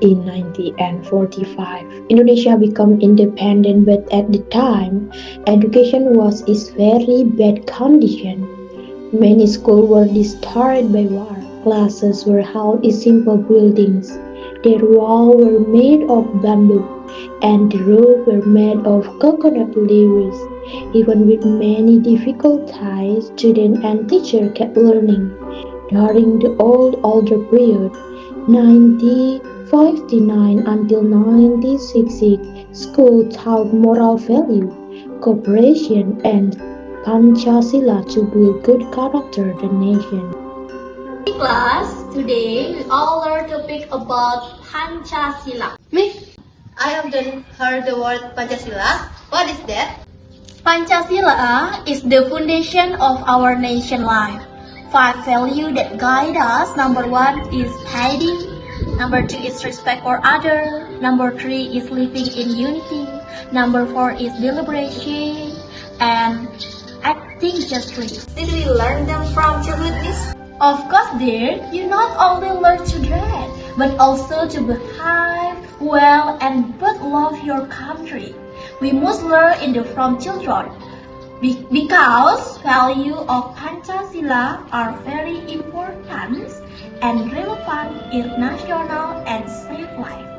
In 1945, Indonesia became independent, but at the time, education was in very bad condition. Many schools were destroyed by war. Classes were held in simple buildings. Their walls were made of bamboo, and the roofs were made of coconut leaves. Even with many difficulties, students and teachers kept learning. During the older period, 1959 until 1960, school taught moral value, cooperation, and Pancasila to build good character the nation. Class, today we all learn topic about Pancasila. Miss, I haven't heard the word Pancasila. What is that? Pancasila is the foundation of our nation life. 5 values that guide us. Number 1 is piety. Number 2 is respect for others. Number 3 is living in unity. Number 4 is deliberation and acting justly. Did we learn them from childhood, Miss? Of course, dear, you not only learn to dress, but also to behave well and but love your country. We must learn from children because value of Pancasila are very important and relevant in national and safe life.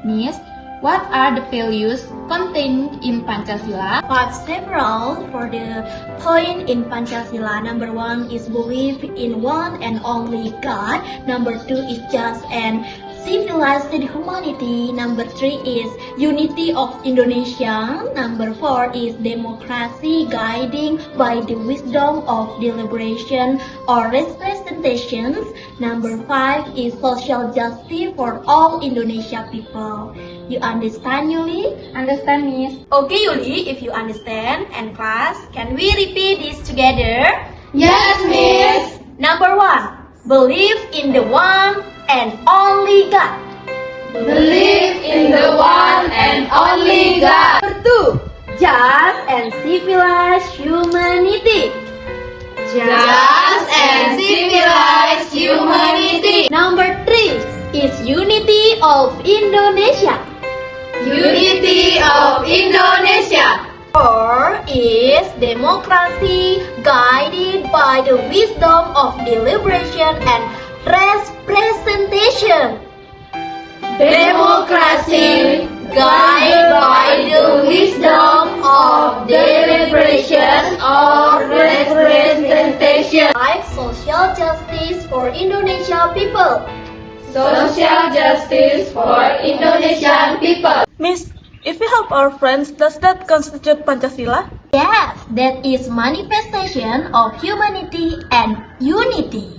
Miss, what are the values contained in Pancasila? 5 several for the point in Pancasila. Number 1 is belief in one and only God. Number 2 is just and civilized humanity. Number 3 is unity of Indonesia. Number 4 is democracy guiding by the wisdom of deliberation or representations. Number 5 is social justice for all Indonesia people. You understand, Yuli? Understand, Miss? Okay, Yuli, if you understand, and class, can we repeat this together? Yes, Miss. Number 1, believe in the one and only God. Believe in the one and only God. Number 2, just and civilized humanity. Just and civilized humanity. Number 3 is unity of Indonesia. Unity of Indonesia. 4 is democracy guided by the wisdom of deliberation and representation. Democracy guided by the wisdom of deliberation or representation. 5 social justice for Indonesia people. Social justice for Indonesian people. Miss, if we help our friends, does that constitute Pancasila? Yes, that is manifestation of humanity and unity.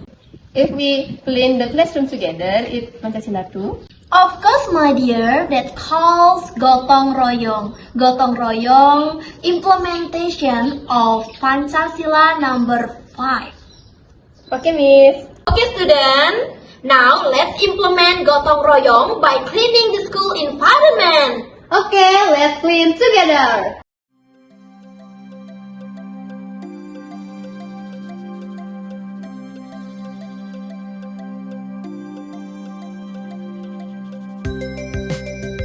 If we clean the classroom together, it's Pancasila too. Of course, my dear, that calls gotong royong. Gotong royong implementation of Pancasila number 5. Okay, Miss. Okay, student. Now let's implement gotong royong by cleaning the school environment. Okay, let's clean together.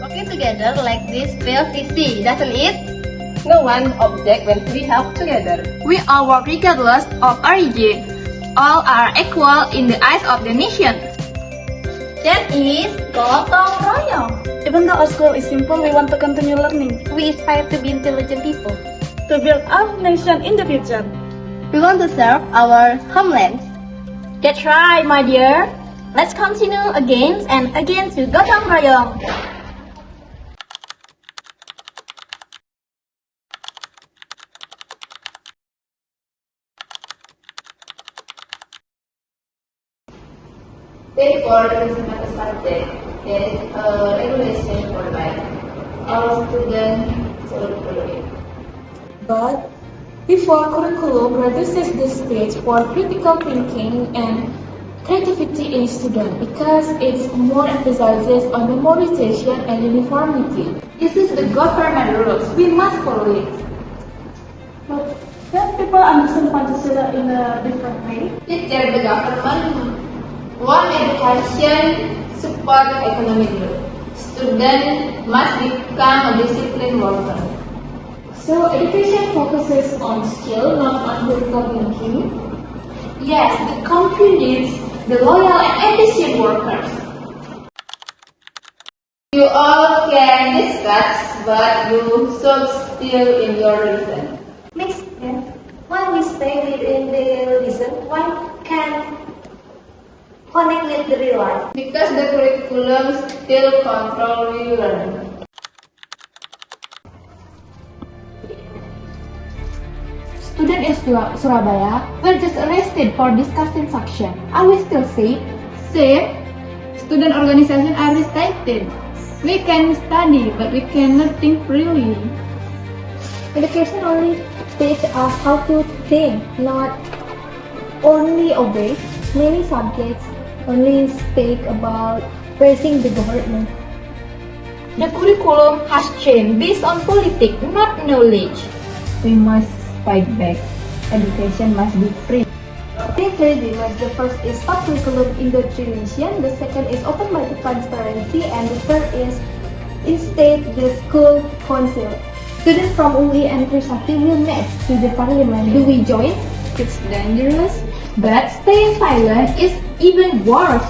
Okay, together like this feels easy, doesn't it? No one object when we help together. We all work regardless of origin. All are equal in the eyes of the nation. That is gotong royong. Even though our school is simple, we want to continue learning We aspire to be intelligent people. to build our nation in the future. We want to serve our homeland. That's right, my dear. Let's continue again and again to gotong royong. Therefore, there is not a subject, there is a regulation for life. All students should follow it. But before curriculum reduces the space for critical thinking and creativity in students because it more emphasizes on memorization and uniformity. This is the government rules. We must follow it. But then people understand Pancasila in a different way. Teacher the government want education support support economic growth. Students must become a disciplined worker. So education focuses on skill, not on critical thinking. Yes, the country needs the loyal and efficient workers. You all can discuss, but you should still in your reason. Makes sense. Why we stay within the reason? Why can connect with the real life? Because the curriculum still control we learn. Students in Surabaya were just arrested for discussing section. Are we still safe? Safe? Student organizations are restricted. We can study, but we cannot think freely. Education only teaches us how to think, not only obey. Many subjects only speak about praising the government. The curriculum has changed based on politics, not knowledge. We must fight back. Education must be free. Three dilemmas. The first is stop curriculum indoctrination. The second is open-minded transparency, and the third is instead the school council. Students from UI and Trisakti will next to the parliament. Do we join? It's dangerous. But staying silent is even worse.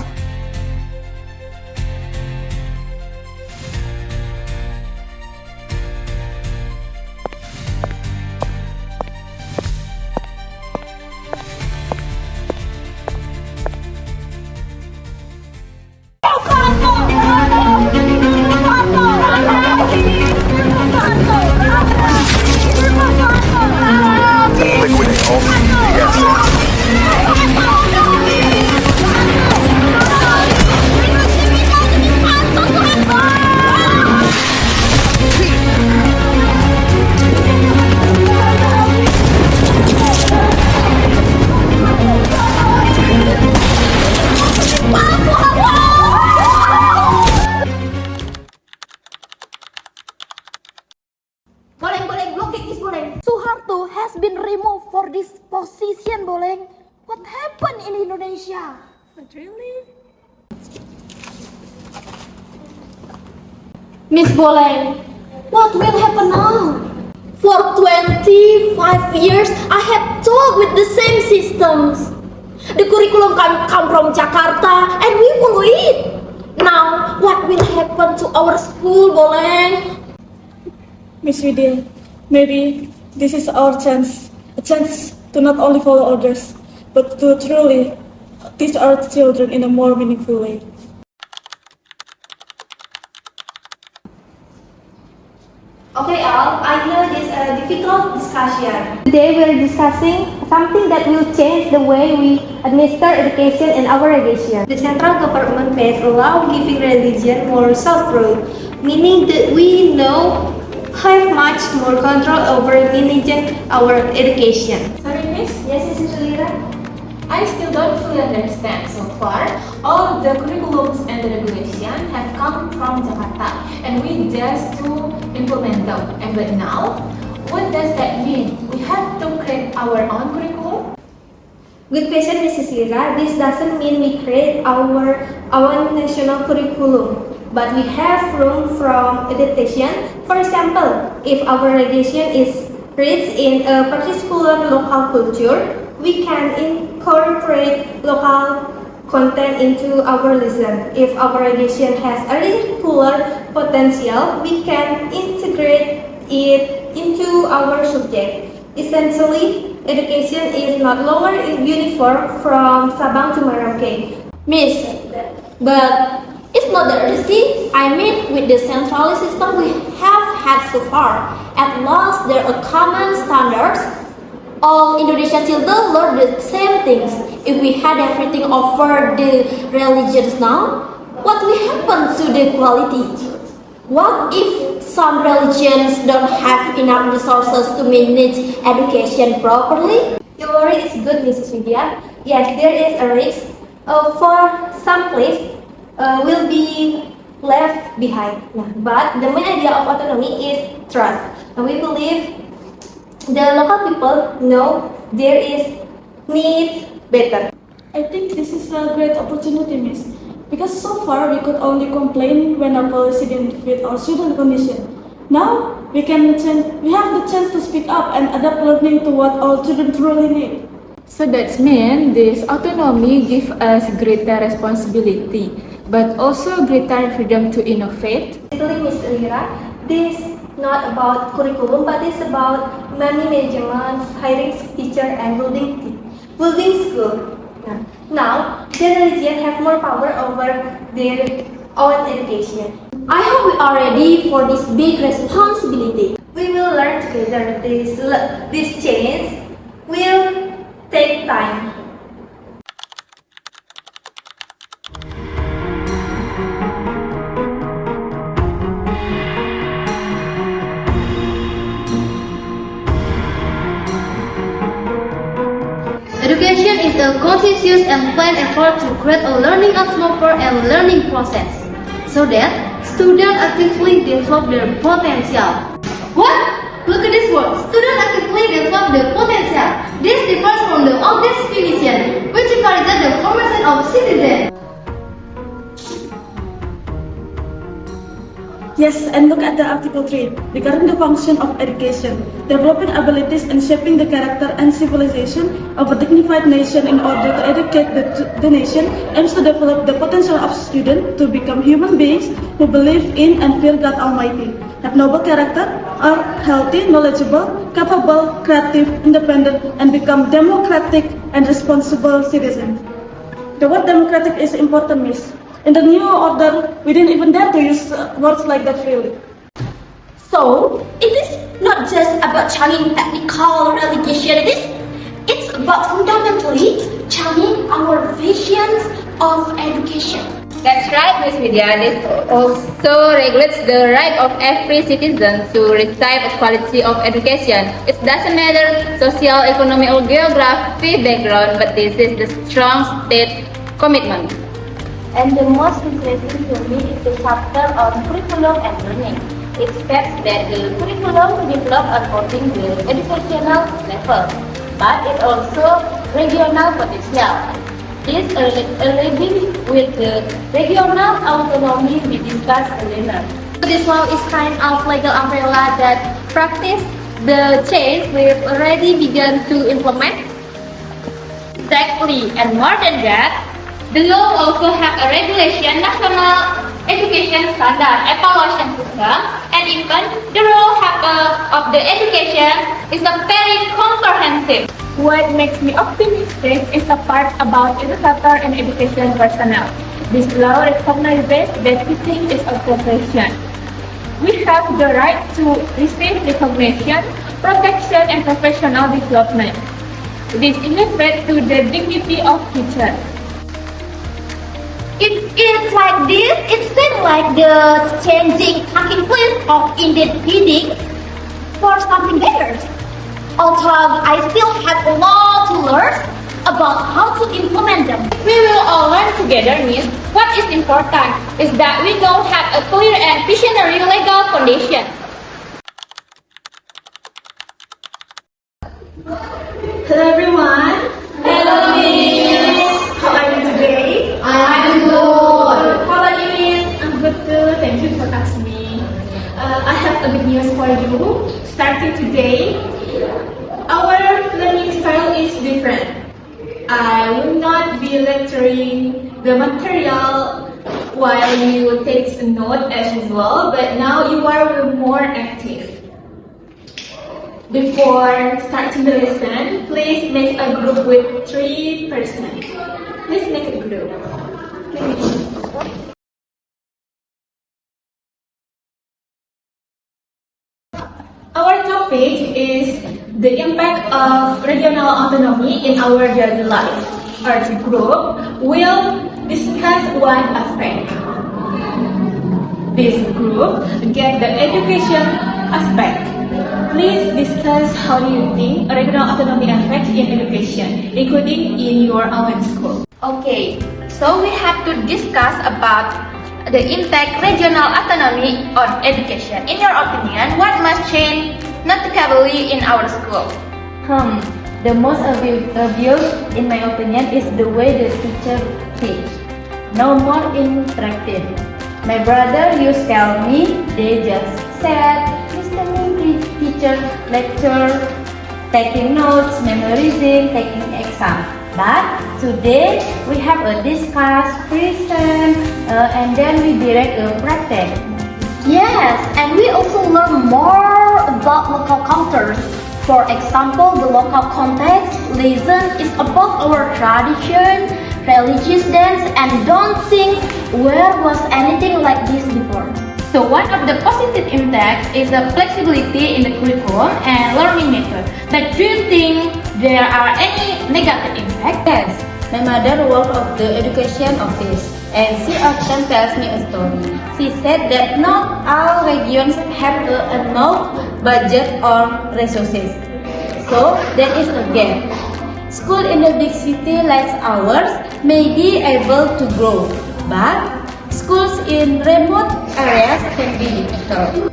Liquidate all the assets. Boleng, look at this Boleng. Suharto has been removed for this position, Boleng. What happened in Indonesia? But really? Miss Boleng, what will happen now? For 25 years, I have taught with the same systems. The curriculum come from Jakarta and we follow it. Now, what will happen to our school, Boleng? Miss Vidya, maybe this is our chance, a chance to not only follow orders, but to truly teach our children in a more meaningful way. Okay, Al, I know this is a difficult discussion. Today we are discussing something that will change the way we administer education in our region. The central government may allow giving religion more self-rule, meaning that we now have much more control over managing our education. Sorry, Miss. Yes, Mrs. Lira. I still don't fully understand so far. All the curriculums and the regulations have come from Jakarta and we just to implement them. And but now, what does that mean? We have to create our own curriculum? Good question, Mrs. Lira. This doesn't mean we create our own national curriculum, but we have room from adaptation. For example, if our regulation is rich in a particular local culture, we can incorporate local content into our lesson. If our regulation has a curricular potential, we can integrate it into our subject. Essentially, education is not longer uniform from Sabang to Merauke. Miss, but it's not that risky. I mean, with the centralized system we have had so far, at last there are common standards. All Indonesian children learn the same things. If we had everything over the religions now, what will happen to the quality? What if some religions don't have enough resources to manage education properly? Your worry is good, Mrs. Vidya. Yes, there is a risk for some place will be left behind. But the main idea of autonomy is trust. And we believe the local people know there is need better. I think this is a great opportunity, Miss. Because so far we could only complain when our policy didn't fit our student condition. Now we have the chance to speak up and adapt learning to what our children truly need. So that means this autonomy gives us greater responsibility, but also greater freedom to innovate. Basically, Ms. Lira, this not about curriculum, but it's about money management, hiring teacher, and building school. Now, the region have more power over their own education. I hope we are ready for this big responsibility. We will learn together. This change will take time. Education is a conscious and planned effort to create a learning atmosphere and learning process, so that students actively develop their potential. What? Look at this word. Students actively develop their potential. This differs from the oldest definition, which encourages the formation of citizens. Yes, and look at the Article 3, regarding the function of education, developing abilities and shaping the character and civilization of a dignified nation in order to educate the nation aims to develop the potential of students to become human beings who believe in and fear God Almighty, have noble character, are healthy, knowledgeable, capable, creative, independent, and become democratic and responsible citizens. The word democratic is important, Miss. In the new order, we didn't even dare to use words like that freely. So, it is not just about changing technical religiousity, it's about fundamentally changing our visions of education. That's right, Ms. Vidya. This also regulates the right of every citizen to receive a quality of education. It doesn't matter social, economic, or geography background, but this is the strong state commitment. And the most interesting to me is the chapter on curriculum and learning. It states that the curriculum developed according to the educational level, but it also regional potential. This aligns with the regional autonomy we discussed earlier. This law is kind of legal umbrella that practice the change we've already begun to implement. Exactly, and more than that, the law also have a regulation, national education standard, evaluation system, and even the role of the education is a very comprehensive. What makes me optimistic is the part about educator and education personnel. This law recognizes that teaching is a profession. We have the right to receive recognition, protection, and professional development. This elevates to the dignity of teachers. It's like this. It seems like the changing taking place of indeed bidding for something better. Although I still have a lot to learn about how to implement them. We will all learn together, Miss. What is important is that we don't have a clear and visionary legal foundation. Hello everyone. Hello, Miss. How are you today? I'm good. How about you, Miss? I'm good too. Thank you for asking me. I have a good news for you. Starting today, our learning style is different. I will not be lecturing the material while you take a note as usual, but now you are more active. Before starting the lesson, please make a group with 3 persons. Please make a group. Our topic is the impact of regional autonomy in our daily life. Our group will discuss one aspect. This group get the education aspect. Please discuss how do you think regional autonomy affects in education, including in your own school. Okay, so we have to discuss about the impact regional autonomy on education. In your opinion, what must change notably in our school? The most obvious, in my opinion, is the way the teacher teach. no more interactive. My brother used to tell me they just sat, listening to teacher lecture, taking notes, memorizing, taking exam. But today we have a discuss, present, and then we direct a practice. Yes, and we also learn more about local cultures. For example, the local context lesson is about our tradition, religious dance, and don't think where was anything like this before. So one of the positive impacts is the flexibility in the curriculum and learning method. But do you think there are any negative impacts? Yes, my mother worked of the education office and she often tells me a story. She said that not all regions have enough budget or resources. So there is a gap. School in the big city like ours may be able to grow, but schools in remote areas can be difficult.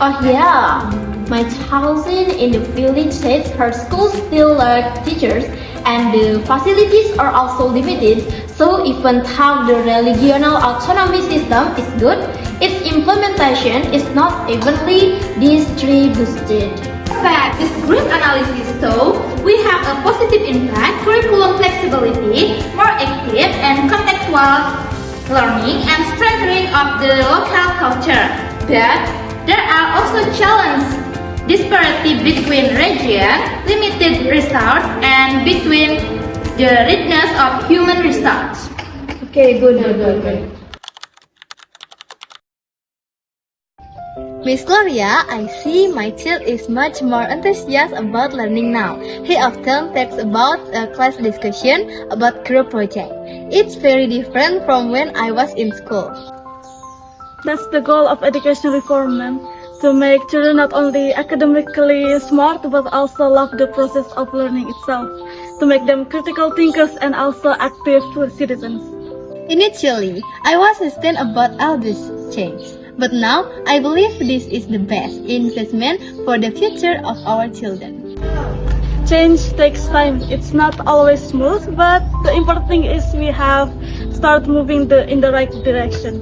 Oh yeah, my cousin in the village says her school still lack teachers and the facilities are also limited. So even though the regional autonomy system is good, its implementation is not evenly distributed. But this group analysis shows we have a positive impact, curriculum flexibility, more active and contextual learning and strengthening of the local culture. But there are also challenges, disparity between regions, limited resource, and between the richness of human resource. Okay, good. Miss Gloria, I see my child is much more enthusiastic about learning now. He often talks about a class discussion about group project. It's very different from when I was in school. That's the goal of education reform, ma'am. To make children not only academically smart but also love the process of learning itself. To make them critical thinkers and also active citizens. Initially, I was hesitant about all this change. But now, I believe this is the best investment for the future of our children. Change takes time. It's not always smooth, but the important thing is we have started moving in the right direction.